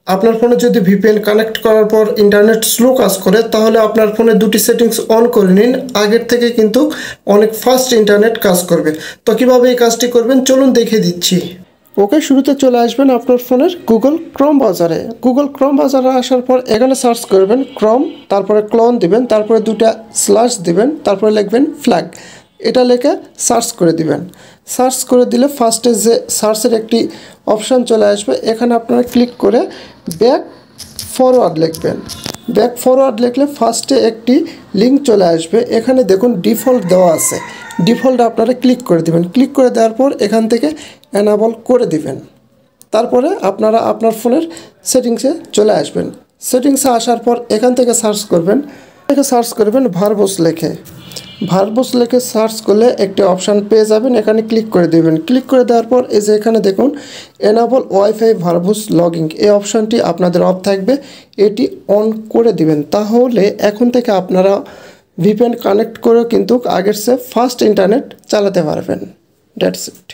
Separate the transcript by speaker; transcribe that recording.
Speaker 1: আপনার ফোনে যদি ভিপিএন কানেক্ট করার পর ইন্টারনেট স্লো কাজ করে তাহলে আপনার ফোনে দুটি সেটিংস অন করে নিন। আগের থেকে কিন্তু অনেক ফাস্ট ইন্টারনেট কাজ করবে। তো কীভাবে এই কাজটি করবেন চলুন দেখে দিচ্ছি। ওকে, শুরুতে চলে আসবেন আপনার ফোনের গুগল ক্রোম ব্রাউজারে। গুগল ক্রোম ব্রাউজারে আসার পর এখানে সার্চ করবেন ক্রোম, তারপরে ক্লোন দিবেন, তারপরে দুটা স্ল্যাশ দিবেন, তারপরে লিখবেন ফ্ল্যাগ। এটা লিখে সার্চ করে দিবেন। সার্চ করে দিলে ফার্স্টে যে সার্চের একটি অপশান চলে আসবে, এখানে আপনারা ক্লিক করে ব্যাক ফরওয়ার্ড লিখবেন। ব্যাক ফরওয়ার্ড লিখলে ফার্স্টে একটি লিঙ্ক চলে আসবে। এখানে দেখুন ডিফল্ট দেওয়া আছে, ডিফল্ট আপনারা ক্লিক করে দিবেন। ক্লিক করে দেওয়ার পর এখান থেকে এনাবল করে দিবেন। তারপরে আপনারা আপনার ফোনের সেটিংসে চলে আসবেন। সেটিংসে আসার পর এখান থেকে সার্চ করবেন ভারবস লেখে। ভারবস লেখে সার্চ করলে একটি অপশান পেয়ে যাবেন, এখানে ক্লিক করে দেবেন। ক্লিক করে দেওয়ার পর এই যে এখানে দেখুন এনাবল ওয়াইফাই ভারবস লগিং, এই অপশানটি আপনাদের অফ থাকবে, এটি অন করে দিবেন। তাহলে এখন থেকে আপনারা ভিপিএন কানেক্ট করেও কিন্তু আগের চেয়ে ফাস্ট ইন্টারনেট চালাতে পারবেন। That's it.